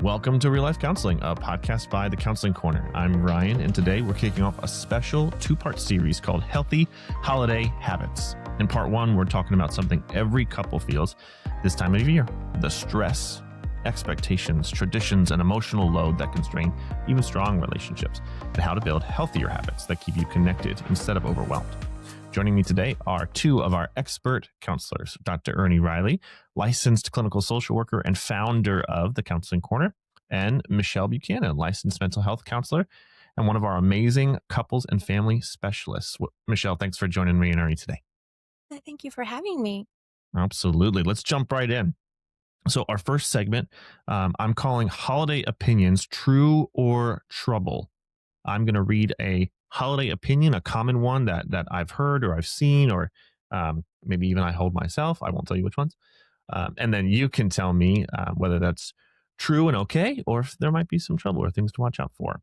Welcome to Real Life Counseling, a podcast by The Counseling Corner. I'm Ryan, and today we're kicking off a special two-part series called Healthy Holiday Habits. In part one, we're talking about something every couple feels this time of year: the stress, expectations, traditions, and emotional load that can strain even strong relationships, and how to build healthier habits that keep you connected instead of overwhelmed. Joining me today are two of our expert counselors, Dr. Ernie Reilly, licensed clinical social worker and founder of The Counseling Corner, and Michelle Buchanan, licensed mental health counselor and one of our amazing couples and family specialists. Michelle, thanks for joining me and Ernie today. Thank you for having me. Absolutely. Let's jump right in. So our first segment, I'm calling Holiday Opinions True or Trouble. I'm going to read a holiday opinion, a common one that I've heard or I've seen, or maybe even I hold myself. I won't tell you which ones. And then you can tell me whether that's true and okay, or if there might be some trouble or things to watch out for.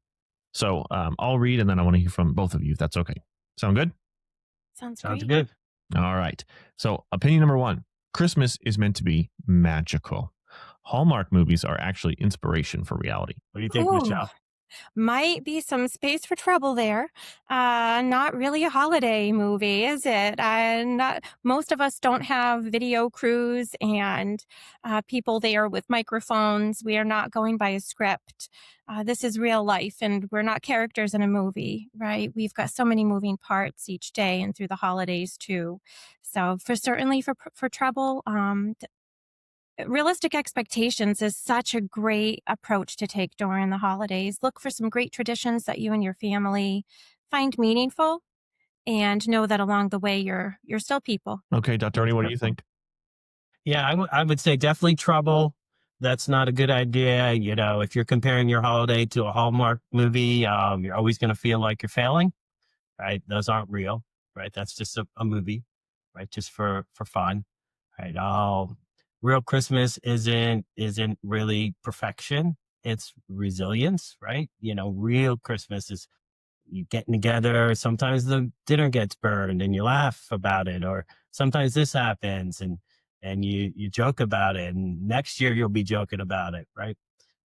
So I'll read, and then I want to hear from both of you, if that's okay. Sound good? Sounds Sounds great. good. All right. So opinion number one: Christmas is meant to be magical. Hallmark movies are actually inspiration for reality. What do you think, Ooh, Michelle? might be some space for trouble there. Not really a holiday movie, is it? Most of us don't have video crews and people there with microphones. We are not going by a script. This is real life, and we're not characters in a movie, right? We've got so many moving parts each day and through the holidays too. So for trouble, realistic expectations is such a great approach to take during the holidays. Look for some great traditions that you and your family find meaningful, and know that along the way you're still people. Okay, Dr. Ernie, what do you think? Yeah, I would say definitely trouble. That's not a good idea. You know, if you're comparing your holiday to a Hallmark movie, you're always going to feel like you're failing, right? Those aren't real, right? That's just a movie, right? Just for fun, right? Real Christmas isn't really perfection. It's resilience, right? You know, real Christmas is you getting together. Sometimes the dinner gets burned and you laugh about it, or sometimes this happens and you joke about it, and next year you'll be joking about it, right?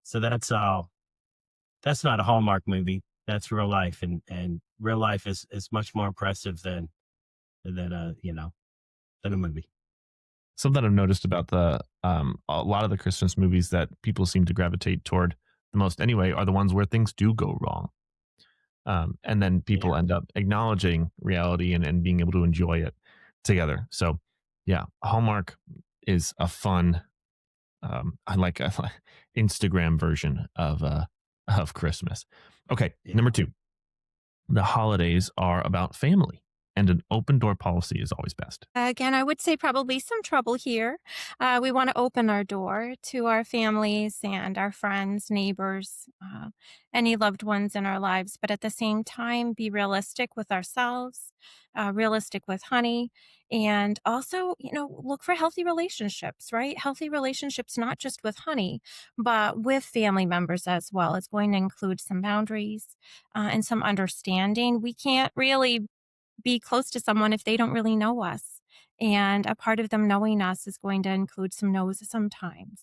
So that's not a Hallmark movie. That's real life, and real life is much more impressive than than a movie. Something I've noticed about a lot of the Christmas movies that people seem to gravitate toward the most anyway are the ones where things do go wrong. And then people Yeah. end up acknowledging reality and being able to enjoy it together. So yeah, Hallmark is a fun, I like a Instagram version of Christmas. Okay. Yeah. Number two, the holidays are about family, and an open door policy is always best. Again, I would say probably some trouble here. We want to open our door to our families and our friends, neighbors, any loved ones in our lives, but at the same time, be realistic with ourselves, realistic with honey, and also, look for healthy relationships, right? Healthy relationships, not just with honey, but with family members as well. It's going to include some boundaries and some understanding. We can't really be close to someone if they don't really know us. And a part of them knowing us is going to include some no's sometimes.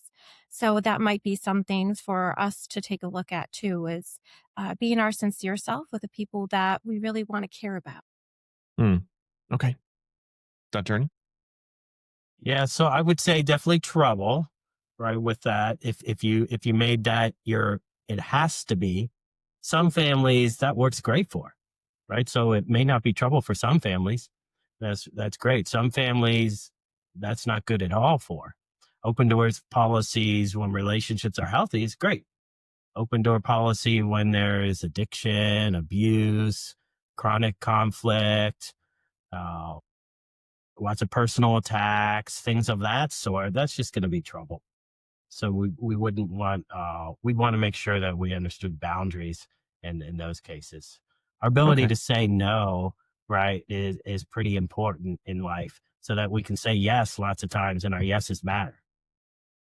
So that might be some things for us to take a look at too, is being our sincere self with the people that we really want to care about. Hmm. Okay. Dr. Ernie? Yeah, so I would say definitely trouble, right? With that, if you made that it has to be. Some families that works great for, right? So it may not be trouble for some families. That's great. Some families that's not good at all for. Open doors policies when relationships are healthy is great. Open door policy when there is addiction, abuse, chronic conflict, uh, lots of personal attacks, things of that sort. That's just going to be trouble. So we wouldn't want, we'd want to make sure that we understood boundaries in those cases. Our ability Okay. to say no, right, is pretty important in life so that we can say yes lots of times and our yeses matter.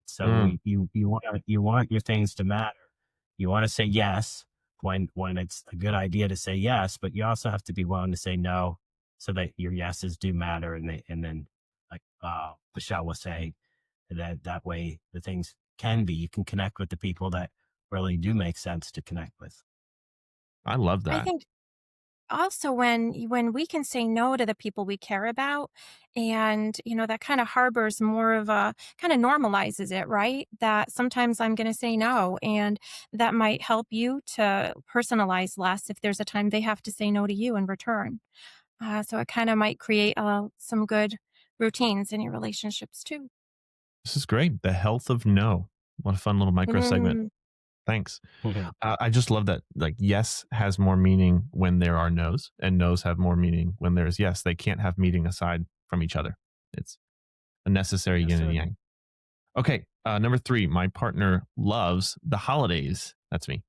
So Mm, you want your things to matter. You want to say yes when it's a good idea to say yes, but you also have to be willing to say no so that your yeses do matter. And then like Michelle was saying, that way the things can be. You can connect with the people that really do make sense to connect with. I love I that. think also when we can say no to the people we care about, and that kind of harbors more of a kind of normalizes it, right? That sometimes I'm going to say no, and that might help you to personalize less if there's a time they have to say no to you in return. So it kind of might create some good routines in your relationships too. This is great. The health of no. What a fun little micro segment. Mm, Thanks. Mhm. I just love that. Like, yes has more meaning when there are no's, and no's have more meaning when there's yes. They can't have meaning aside from each other. It's a necessary Yes, yin and sir. yang. Okay. Number three, my partner loves the holidays. That's me.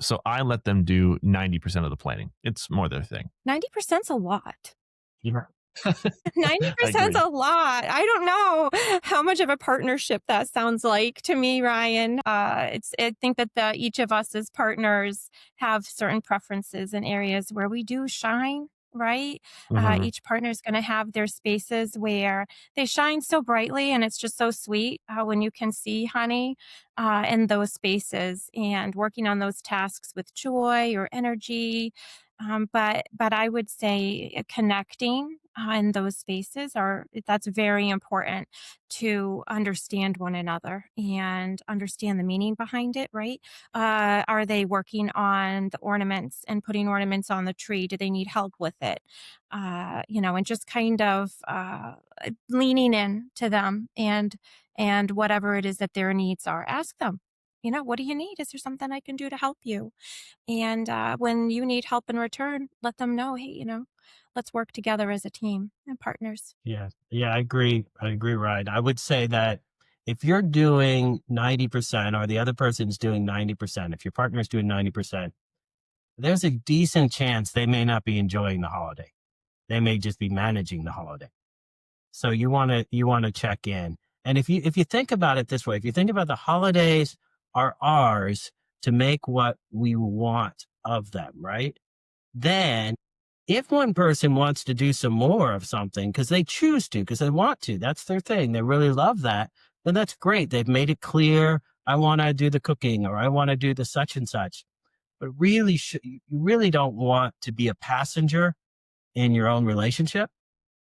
So I let them do 90% of the planning. It's more their thing. 90%'s a lot. Yeah. I 90%'s agree. a lot. I don't know how much of a partnership that sounds like to me, Ryan. I think that each of us as partners have certain preferences in areas where we do shine, right? Hmm. Each partner is going to have their spaces where they shine so brightly, and it's just so sweet when you can see honey in those spaces and working on those tasks with joy or energy. But I would say connecting in those spaces are that's very important to understand one another and understand the meaning behind it, right? Are they working on the ornaments and putting ornaments on the tree? Do they need help with it? And just kind of leaning in to them and whatever it is that their needs are, ask them. What do you need? Is there something I can do to help you? And when you need help in return, let them know, hey, let's work together as a team and partners. Yeah. Yeah, I agree. I agree, Ryan. I would say that if you're doing 90% or the other person's doing 90%, if your partner's doing 90%, there's a decent chance they may not be enjoying the holiday. They may just be managing the holiday. So you want to check in. And if you think about it this way, if you think about the holidays are ours to make what we want of them, right? Then if one person wants to do some more of something because they choose to, because they want to, that's their thing. They really love that. Then that's great. They've made it clear. I want to do the cooking or I want to do the such and such. But really, you really don't want to be a passenger in your own relationship.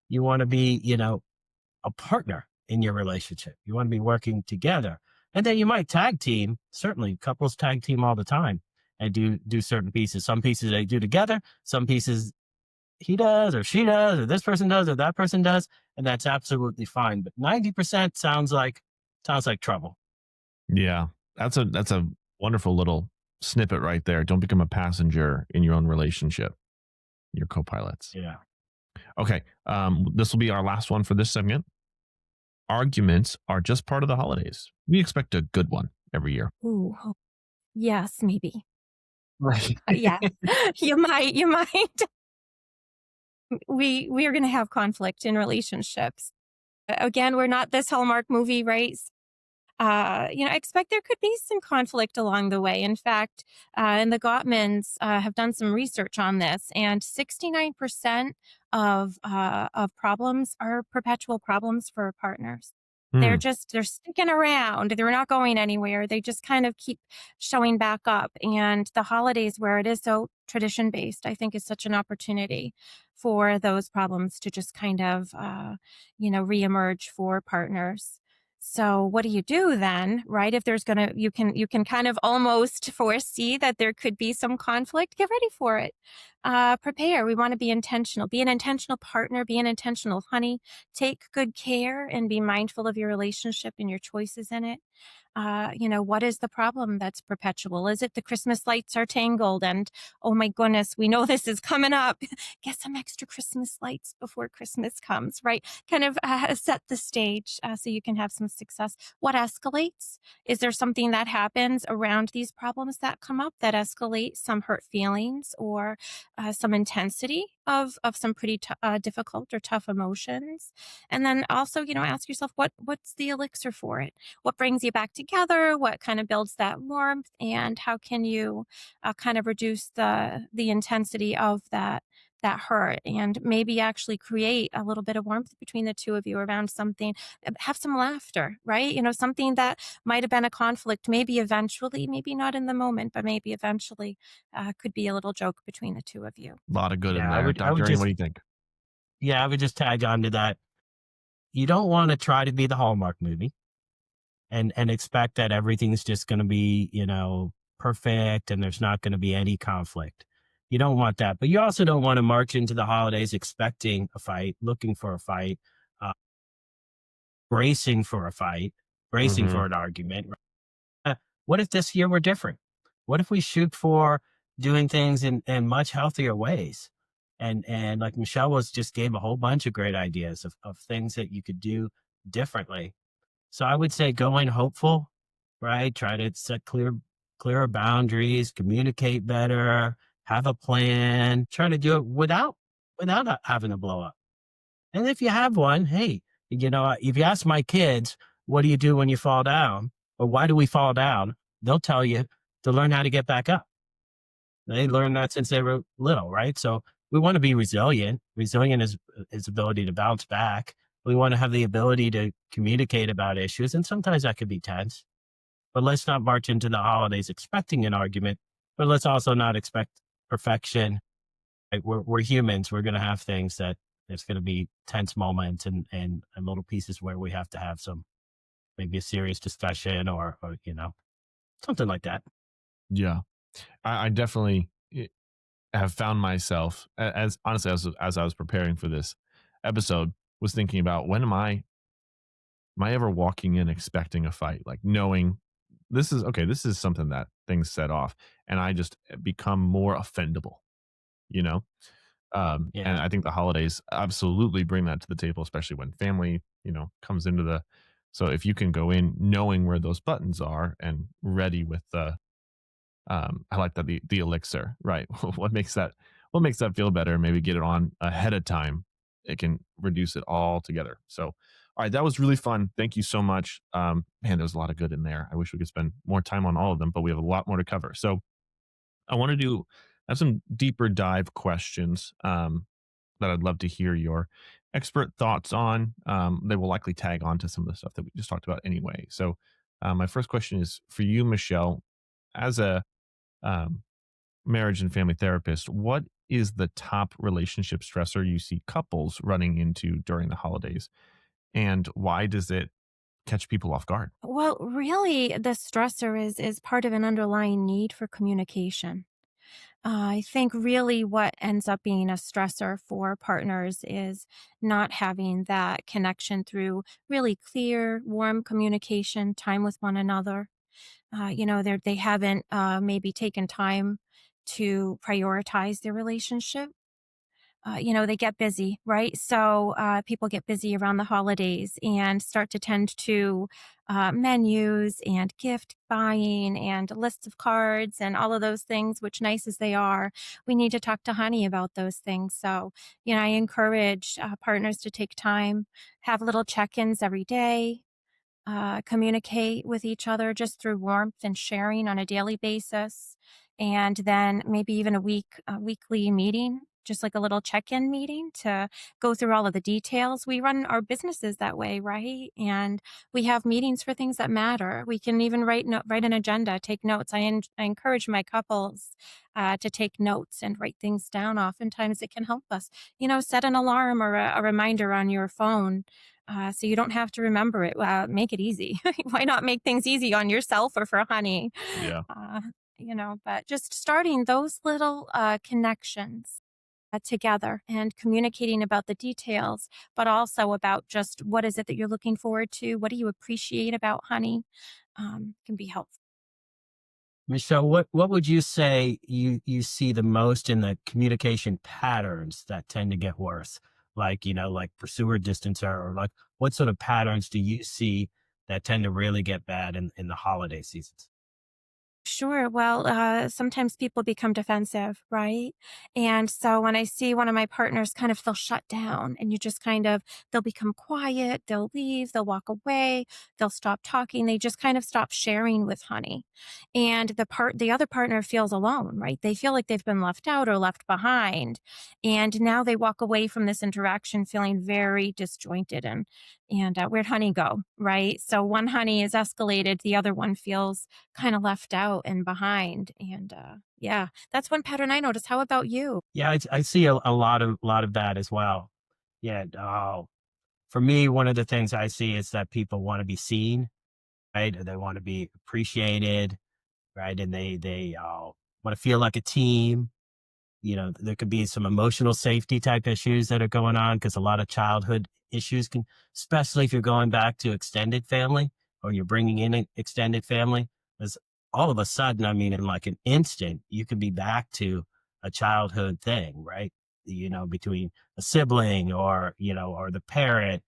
You want to be, a partner in your relationship. You want to be working together. And then you might tag team. Certainly, couples tag team all the time and do certain pieces. Some pieces they do together, some pieces he does or she does or this person does or that person does, and that's absolutely fine. But 90% sounds like trouble. Yeah. That's a wonderful little snippet right there. Don't become a passenger in your own relationship. Your co-pilots. Yeah. Okay. This will be our last one for this segment. Arguments are just part of the holidays. We expect a good one every year. Ooh, yes, maybe. Right. Yeah, you might. We are going to have conflict in relationships. Again, we're not this Hallmark movie, right? I expect there could be some conflict along the way. In fact, and the Gottmans have done some research on this, and 69% of problems are perpetual problems for partners. Hmm. They're sticking around. They're not going anywhere. They just kind of keep showing back up. And the holidays, where it is so tradition based, I think is such an opportunity for those problems to just kind of, reemerge for partners. So what do you do then, right? If there's gonna, you can kind of almost foresee that there could be some conflict. Get ready for it. Prepare. We want to be intentional. Be an intentional partner. Be an intentional honey. Take good care and be mindful of your relationship and your choices in it. What is the problem that's perpetual? Is it the Christmas lights are tangled? And oh my goodness, we know this is coming up. Get some extra Christmas lights before Christmas comes, right? Kind of set the stage so you can have some success. What escalates? Is there something that happens around these problems that come up that escalate some hurt feelings or some intensity of some pretty difficult or tough emotions? And then also, ask yourself what's the elixir for it? What brings you back together? What kind of builds that warmth? And how can you kind of reduce the intensity of that hurt, and maybe actually create a little bit of warmth between the two of you around something. Have some laughter, right? Something that might have been a conflict, maybe eventually, maybe not in the moment, but maybe eventually could be a little joke between the two of you. A lot of good in Yeah, there. I would Dr. Ernie, what just do you think? yeah, I would just tag on to that. You don't want to try to be the Hallmark movie and expect that everything's just going to be, perfect and there's not going to be any conflict. You don't want that, but you also don't want to march into the holidays expecting a fight, looking for a fight, uh, bracing for a fight, bracing Hmm. for an argument. What if this year were different? What if we shoot for doing things in much healthier ways? And like Michelle was just gave a whole bunch of great ideas of things that you could do differently. So I would say go in hopeful, right? Try to set clearer boundaries, communicate better, have a plan, try to do it without having to blow up. And if you have one, hey, if you ask my kids, what do you do when you fall down? Or why do we fall down? They'll tell you to learn how to get back up. They learned that since they were little, right? So we want to be resilient. Resilient is ability to bounce back. We want to have the ability to communicate about issues. And sometimes that could be tense, but let's not march into the holidays expecting an argument, but let's also not expect perfection. Like we're humans. We're going to have things that there's going to be tense moments and little pieces where we have to have some, maybe a serious discussion or something like that. Yeah. I definitely have found myself as honestly as I was preparing for this episode was thinking about when am I ever walking in expecting a fight, like knowing this is okay, this is something that things set off and I just become more offendable, you know? And Yeah. I think the holidays absolutely bring that to the table, especially when family, comes into the so if you can go in knowing where those buttons are and ready with I like that the elixir, right? What makes that feel better? Maybe get it on ahead of time. It can reduce it all together. So, all right, that was really fun. Thank you so much. Man, there was a lot of good in there. I wish we could spend more time on all of them, but we have a lot more to cover. So, I want to have some deeper dive questions that I'd love to hear your expert thoughts on. They will likely tag on to some of the stuff that we just talked about anyway. So, my first question is for you, Michelle, as a um, marriage and family therapist, what is the top relationship stressor you see couples running into during the holidays? And why does it catch people off guard? Well, really, the stressor is part of an underlying need for communication. I think really what ends up being a stressor for partners is not having that connection through really clear, warm communication, time with one another. They haven't maybe taken time to prioritize their relationship. They get busy, right? So people get busy around the holidays and start to tend to menus and gift buying and lists of cards and all of those things, which nice as they are, we need to talk to Honey about those things. So, I encourage partners to take time, have little check ins every day, communicate with each other just through warmth and sharing on a daily basis, and then maybe even a weekly meeting, just like a little check-in meeting to go through all of the details. We run our businesses that way, right? And we have meetings for things that matter. We can even write an agenda, take notes. I encourage my couples to take notes and write things down. Oftentimes, it can help us. Set an alarm or a reminder on your phone so you don't have to remember it. Make it easy. Why not make things easy on yourself or for Honey? Yeah. Uh, but just starting those little connections together and communicating about the details, but also about just what is it that you're looking forward to? What do you appreciate about Honey? Can be helpful. Michelle, what would you say you see the most in the communication patterns that tend to get worse? Like, like pursuer distancer, or like what sort of patterns do you see that tend to really get bad in the holiday seasons? sure. Well, sometimes people become defensive, right? And so when I see one of my partners kind of, they'll shut down and you just kind of, they'll become quiet, they'll leave, they'll walk away, they'll stop talking. They just kind of stop sharing with honey. And the other partner feels alone, right? They feel like they've been left out or left behind. And now they walk away from this interaction feeling very disjointed and where'd honey go, right? So one honey is escalated, the other one feels kind of left out and behind. And yeah, that's one pattern I notice. How about you? Yeah, I see a lot of that as well. Yeah, for me, one of the things I see is that people want to be seen, right? They want to be appreciated, right? And they want to feel like a team. There could be some emotional safety type issues that are going on because a lot of childhood issues can, especially if you're going back to extended family or you're bringing in an extended family, because all of a sudden, I mean, in like an instant, you can be back to a childhood thing, right? Between a sibling or the parent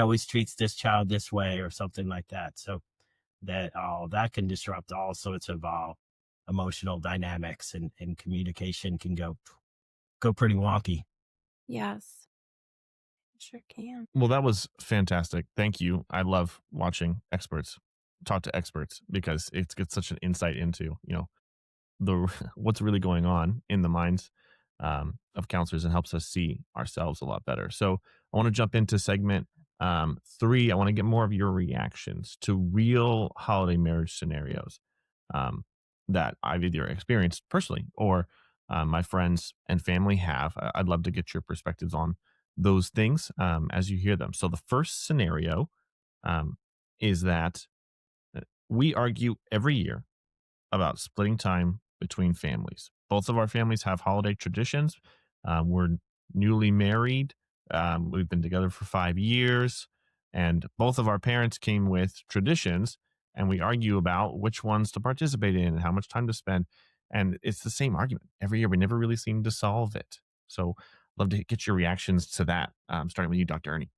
always treats this child this way or something like that. So that can disrupt all sorts of emotional dynamics and communication can go pretty wonky. Yes, sure can. Well, that was fantastic. Thank you. I love watching experts talk to experts because it gets such an insight into, the what's really going on in the minds of counselors and helps us see ourselves a lot better. So I want to jump into segment three. I want to get more of your reactions to real holiday marriage scenarios um, that I've either experienced personally or my friends and family have. I'd love to get your perspectives on those things as you hear them. So the first scenario um, is that we argue every year about splitting time between families. Both of our families have holiday traditions. We're newly married. We've been together for 5 years, and both of our parents came with traditions, and we argue about which ones to participate in and how much time to spend. And it's the same argument every year. We never really seem to solve it. So, love to get your reactions to that. Starting with you, Dr. Ernie.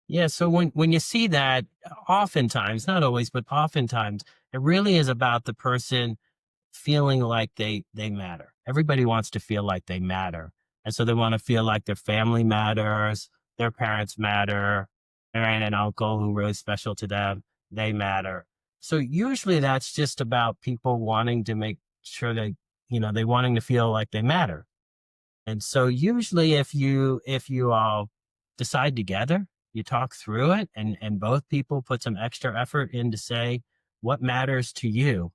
Yeah, so when you see that, oftentimes, not always, but oftentimes, it really is about the person feeling like they matter. Everybody wants to feel like they matter. And so they want to feel like their family matters, their parents matter, their aunt and uncle who are really special to them, they matter. So usually that's just about people wanting to make sure they wanting to feel like they matter. And so usually if you all decide together, you talk through it and both people put some extra effort in to say what matters to you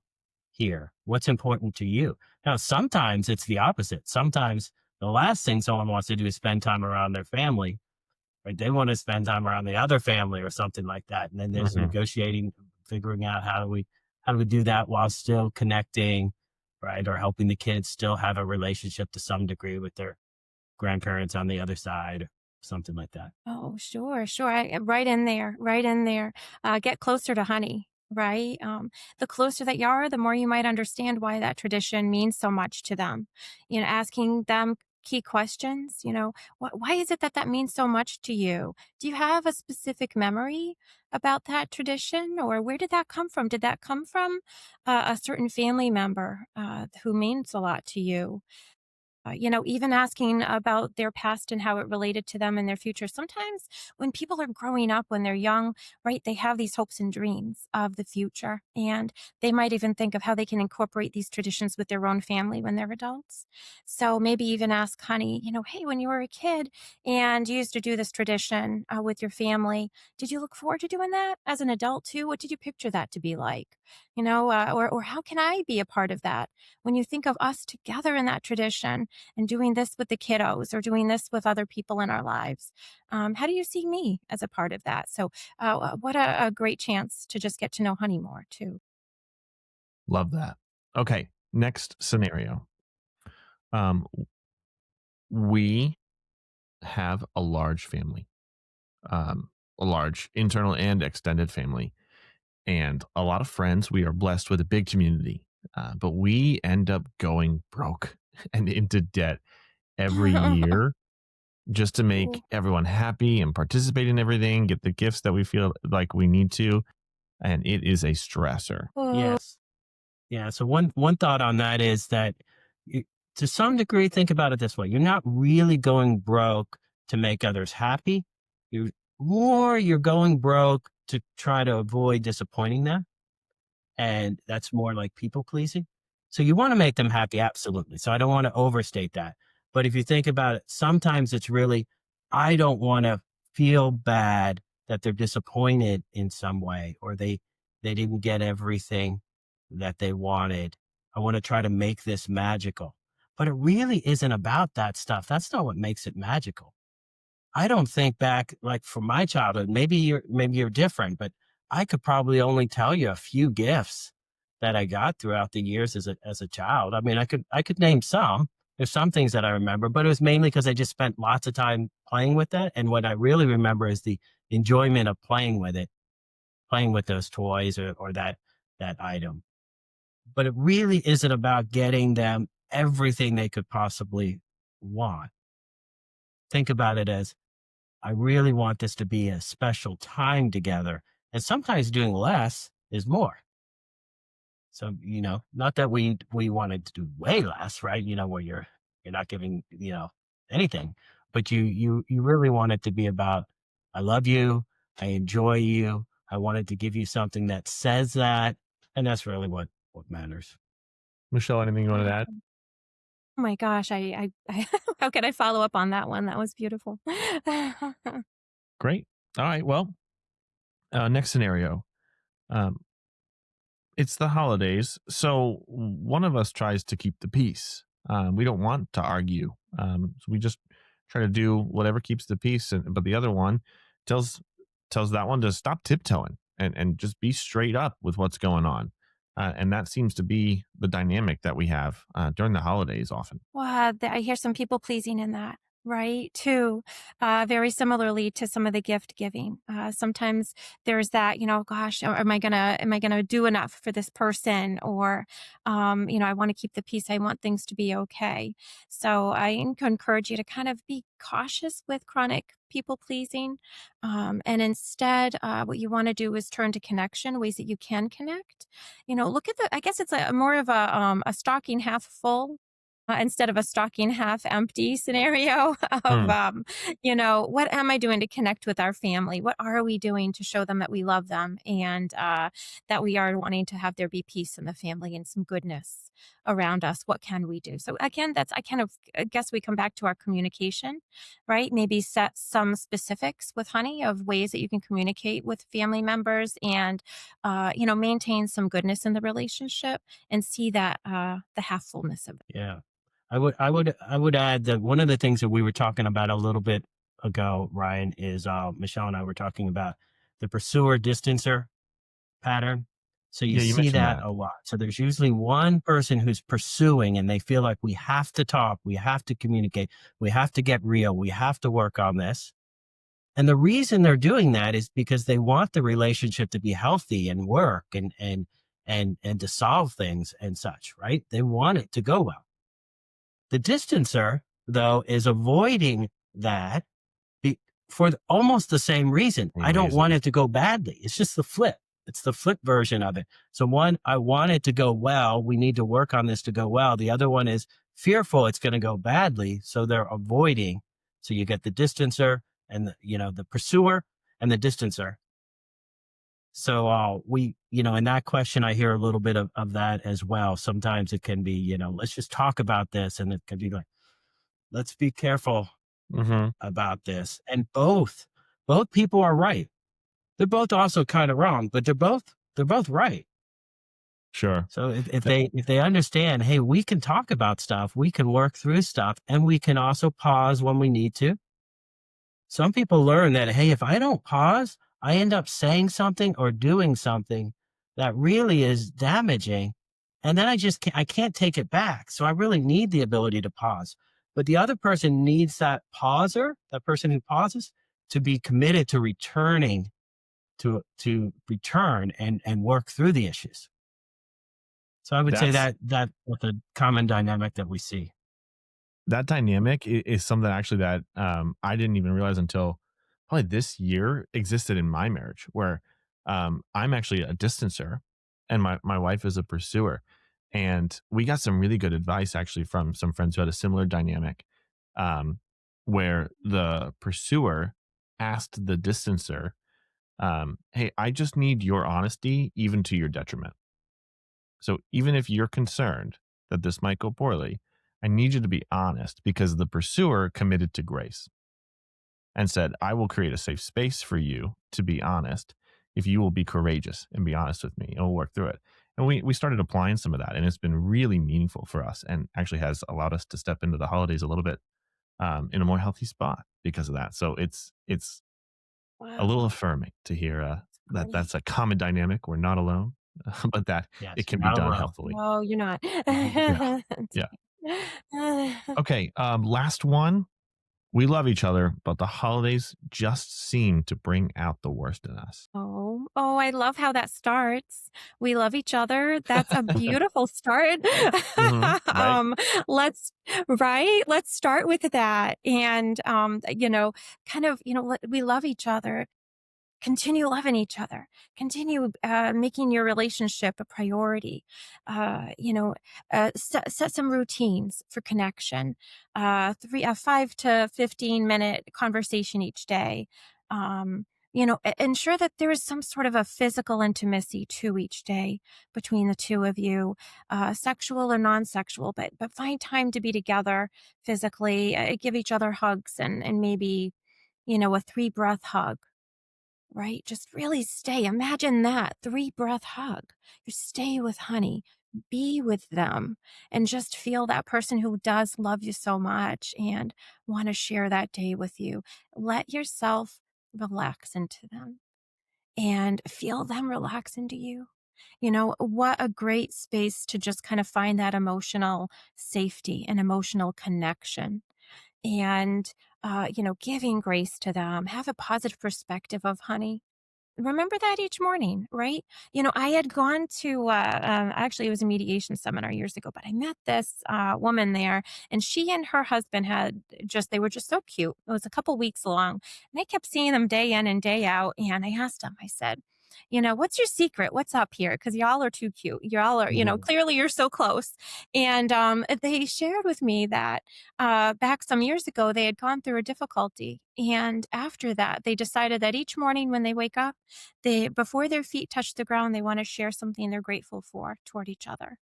here, what's important to you. Now, sometimes it's the opposite. Sometimes the last thing someone wants to do is spend time around their family, right? They want to spend time around the other family or something like that. And then there's Mhm. negotiating, figuring out how do we do that while still connecting, right? Or helping the kids still have a relationship to some degree with their grandparents on the other side, something like that. Oh, sure, sure. Right in there, right in there. Get closer to honey, right? The closer that you are, the more you might understand why that tradition means so much to them. Asking them key questions, why is it that that means so much to you? Do you have a specific memory about that tradition or where did that come from? Did that come from a certain family member who means a lot to you? Even asking about their past and how it related to them in their future. Sometimes when people are growing up, when they're young, right, they have these hopes and dreams of the future. And they might even think of how they can incorporate these traditions with their own family when they're adults. So maybe even ask honey, hey, when you were a kid and you used to do this tradition with your family, did you look forward to doing that as an adult too? What did you picture that to be like? Or how can I be a part of that? When you think of us together in that tradition, and doing this with the kiddos or doing this with other people in our lives. How do you see me as a part of that? So, what a great chance to just get to know honey more, too. Love that. Okay, next scenario. Um, we have a large family, a large internal and extended family, and a lot of friends. We are blessed with a big community, but we end up going broke and into debt every year just to make Ooh, everyone happy and participate in everything, get the gifts that we feel like we need to. And it is a stressor. ooh, Yes. Yeah. So one thought on that is that you, to some degree, think about it this way: you're not really going broke to make others happy. You you're going broke to try to avoid disappointing them, and that's more like people pleasing. So you want to make them happy, absolutely. So I don't want to overstate that. But if you think about it, sometimes it's really, I don't want to feel bad that they're disappointed in some way, or they didn't get everything that they wanted. I want to try to make this magical. But it really isn't about that stuff. That's not what makes it magical. I don't think back like from my childhood. Maybe you're different, but I could probably only tell you a few gifts that I got throughout the years as a child. I mean, I could name some. There's some things that I remember, but it was mainly because I just spent lots of time playing with that. And what I really remember is the enjoyment of playing with it, playing with those toys or that item. But it really isn't about getting them everything they could possibly want. Think about it as, I really want this to be a special time together. And sometimes doing less is more. So, not that we wanted to do way less, right? Where you're not giving, anything, but you really want it to be about, I love you, I enjoy you, I wanted to give you something that says that. And that's really what matters. Michelle, anything you want to add? Oh my gosh, I how could I follow up on that one? That was beautiful. Great. All right. Well, next scenario. Um, it's the holidays, so one of us tries to keep the peace. We don't want to argue, so we just try to do whatever keeps the peace. But the other one tells tells that one to stop tiptoeing and just be straight up with what's going on. And that seems to be the dynamic that we have during the holidays often. Wow, I hear some people pleasing in that, right? Too, very similarly to some of the gift giving. Sometimes there's that, gosh, am I gonna do enough for this person? Or, I want to keep the peace. I want things to be okay. So I encourage you to kind of be cautious with chronic people pleasing, and instead, what you want to do is turn to connection, ways that you can connect. Look at the. I guess it's a more of a stocking half full instead of a stocking half empty scenario of, Hmm. what am I doing to connect with our family? What are we doing to show them that we love them and that we are wanting to have there be peace in the family and some goodness around us? What can we do? So again, I kind of I guess we come back to our communication, right? Maybe set some specifics with honey of ways that you can communicate with family members and, maintain some goodness in the relationship and see that the half fullness of it. Yeah. I would add that one of the things that we were talking about a little bit ago, Ryan, is Michelle and I were talking about the pursuer distancer pattern. So you Yeah, you see mentioned that that. a lot. So there's usually one person who's pursuing and they feel like we have to talk, we have to communicate, we have to get real, we have to work on this. And the reason they're doing that is because they want the relationship to be healthy and work and to solve things and such, right? They want it to go well. The distancer, though, is avoiding that for almost the same reason. I Same don't reason. want it to go badly. It's just the flip. It's the flip version of it. So one, I want it to go well. We need to work on this to go well. The other one is fearful it's going to go badly. So they're avoiding. So you get the distancer and the pursuer and the distancer. So in that question, I hear a little bit of that as well. Sometimes it can be, let's just talk about this. And it can be like, let's be careful Hmm. about this. And both people are right. They're both also kind of wrong, but they're both right. Sure. So if they understand, hey, we can talk about stuff, we can work through stuff, and we can also pause when we need to. Some people learn that, hey, if I don't pause, I end up saying something or doing something that really is damaging. And then I can't take it back. So I really need the ability to pause. But the other person needs that person who pauses, to be committed to returning to return and work through the issues. So I would say That's that with a common dynamic that we see. that dynamic is something actually that I didn't even realize until probably this year existed in my marriage, where I'm actually a distancer and my wife is a pursuer. And we got some really good advice actually from some friends who had a similar dynamic, um, where the pursuer asked the distancer, hey, I just need your honesty, even to your detriment. So even if you're concerned that this might go poorly, I need you to be honest, because the pursuer committed to grace and said, I will create a safe space for you to be honest if you will be courageous and be honest with me, and we'll work through it. And we started applying some of that, and it's been really meaningful for us, and actually has allowed us to step into the holidays a little bit in a more healthy spot because of that. So it's a little Wow, affirming to hear that great. that's a common dynamic. We're not alone, but that it Yes, can you're be not done alone. healthily. No, you're not. Yeah. Yeah. Okay. Last one. We love each other, but the holidays just seem to bring out the worst in us. Oh, I love how that starts. We love each other. That's a beautiful start. Right. um, let's right. Let's start with that, and kind of, we love each other. Continue loving each other. Continue making your relationship a priority. Set some routines for connection. 5 to 15 minute conversation each day. Ensure that there is some sort of a physical intimacy to each day between the two of you, sexual or non-sexual, but find time to be together physically. Give each other hugs, and maybe a 3 breath hug, right? Just really stay. Imagine that 3 breath hug. You stay with honey, be with them, and just feel that person who does love you so much and want to share that day with you. Let yourself relax into them and feel them relax into you. What a great space to just kind of find that emotional safety and emotional connection, and giving grace to them. Have a positive perspective of honey. Remember that each morning, right? I had gone to, actually, it was a mediation seminar years ago, but I met this woman there, and she and her husband they were just so cute. It was a couple weeks long, and I kept seeing them day in and day out. And I asked them, I said, what's your secret? What's up here? Because y'all are too cute. Y'all are, Mhm. clearly you're so close. And they shared with me that back some years ago, they had gone through a difficulty. And after that, they decided that each morning when they wake up, before their feet touch the ground, they want to share something they're grateful for toward each other.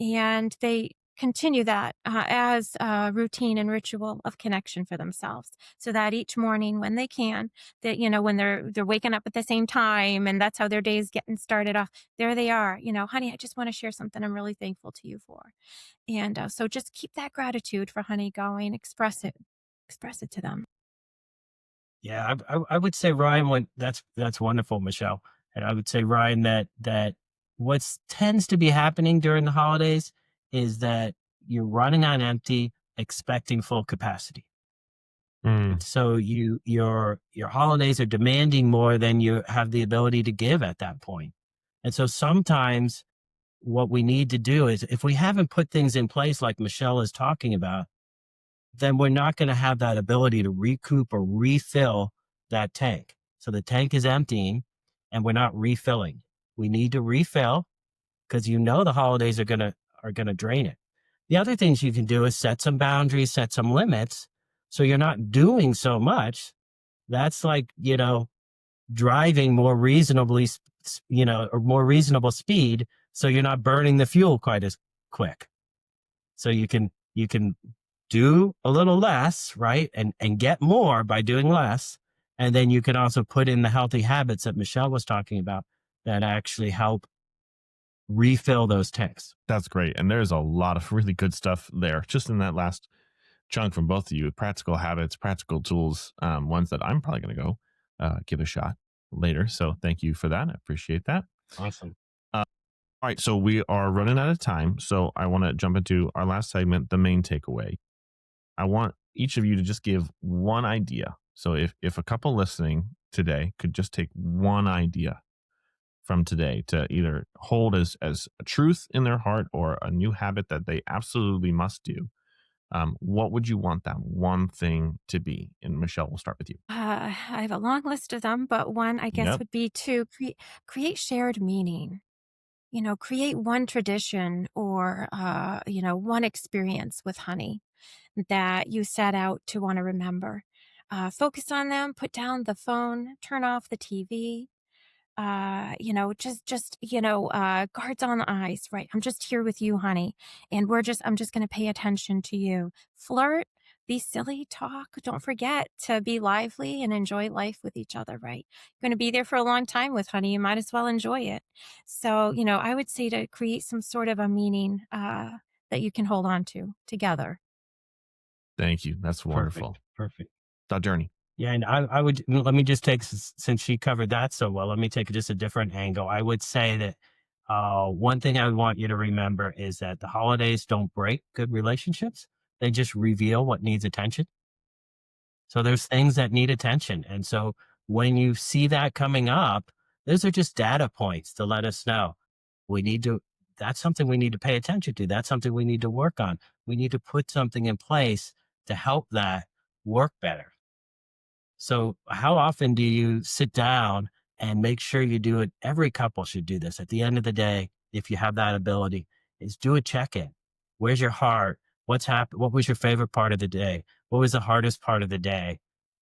And they continue that as a routine and ritual of connection for themselves, so that each morning when they can, that when they're waking up at the same time, and that's how their day is getting started off, there they are, honey, I just want to share something I'm really thankful to you for. And so just keep that gratitude for honey going. Express it to them. Yeah, I would say, Ryan, when that's wonderful, Michelle. And I would say, Ryan, that what tends to be happening during the holidays is that you're running on empty, expecting full capacity. Mm, And so your holidays are demanding more than you have the ability to give at that point. And so sometimes what we need to do is, if we haven't put things in place like Michelle is talking about, then we're not going to have that ability to recoup or refill that tank. So the tank is emptying and we're not refilling. We need to refill, because the holidays are going to drain it. The other things you can do is set some boundaries, set some limits, so you're not doing so much. That's like, driving more reasonably, or more reasonable speed, so you're not burning the fuel quite as quick. So you can do a little less, right? And get more by doing less. And then you can also put in the healthy habits that Michelle was talking about that actually help refill those tanks. that's great. And there's a lot of really good stuff there, just in that last chunk from both of you. Practical habits, practical tools, ones that I'm probably going to go give a shot later. So thank you for that. I appreciate that. Awesome. All right. So we are running out of time. So I want to jump into our last segment, the main takeaway. I want each of you to just give one idea. So if a couple listening today could just take one idea from today to either hold as a truth in their heart or a new habit that they absolutely must do, what would you want that one thing to be? And Michelle, we'll start with you. I have a long list of them, but one, I guess, Yep. would be to create shared meaning. create one tradition or, one experience with honey that you set out to want to remember. Focus on them, put down the phone, turn off the TV, guards on the eyes, right? I'm just here with you, honey. And I'm just going to pay attention to you. Flirt, be silly, talk. Don't forget to be lively and enjoy life with each other, right? You're going to be there for a long time with honey. You might as well enjoy it. So, I would say to create some sort of a meaning, that you can hold on to together. Thank you. That's wonderful. Perfect. Dr. Ernie. Yeah, and I would let me just take since she covered that so well. Let me take just a different angle. I would say that one thing I would want you to remember is that the holidays don't break good relationships; they just reveal what needs attention. So there's things that need attention, and so when you see that coming up, those are just data points to let us know we need to. That's something we need to pay attention to. That's something we need to work on. We need to put something in place to help that work better. So how often do you sit down and make sure you do it? Every couple should do this. At the end of the day, if you have that ability, is do a check-in. Where's your heart? What's happened? What was your favorite part of the day? What was the hardest part of the day?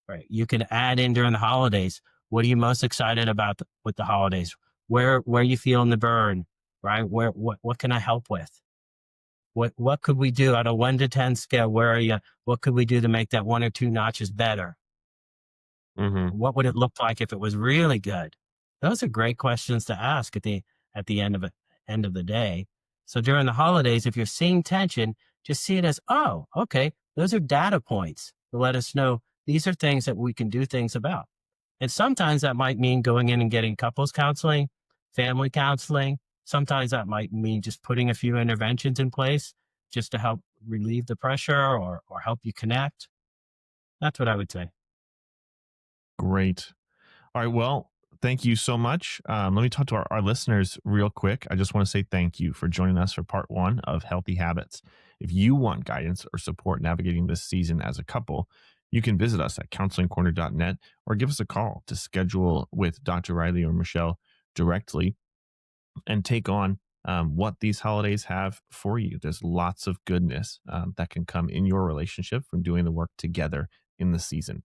Right. You can add in during the holidays. What are you most excited about with the holidays? Where you feeling the burn? Right. What can I help with? What could we do on a 1 to 10 scale? Where are you? What could we do to make that 1 or 2 notches better? What would it look like if it was really good? Those are great questions to ask at the end of the day. So during the holidays, if you're seeing tension, just see it as, oh, okay, those are data points to let us know these are things that we can do things about. And sometimes that might mean going in and getting couples counseling, family counseling. Sometimes that might mean just putting a few interventions in place just to help relieve the pressure or help you connect. That's what I would say. Great. All right. Well, thank you so much. Let me talk to our listeners real quick. I just want to say thank you for joining us for part 1 of Healthy Habits. If you want guidance or support navigating this season as a couple, you can visit us at counselingcorner.net or give us a call to schedule with Dr. Reilly or Michelle directly and take on what these holidays have for you. There's lots of goodness that can come in your relationship from doing the work together in the season.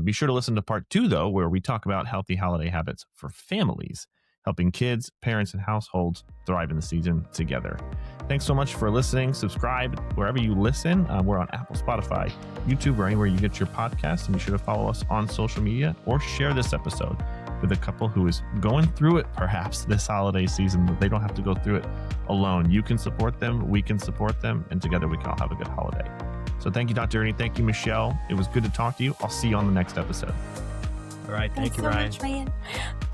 Be sure to listen to part 2, though, where we talk about healthy holiday habits for families, helping kids, parents, and households thrive in the season together. Thanks so much for listening. Subscribe wherever you listen. We're on Apple, Spotify, YouTube, or anywhere you get your podcasts. And be sure to follow us on social media or share this episode with a couple who is going through it, perhaps this holiday season, but they don't have to go through it alone. You can support them. We can support them. And together we can all have a good holiday. So thank you, Dr. Ernie. Thank you, Michelle. It was good to talk to you. I'll see you on the next episode. All right. Thank you, so Ryan. much, Ryan.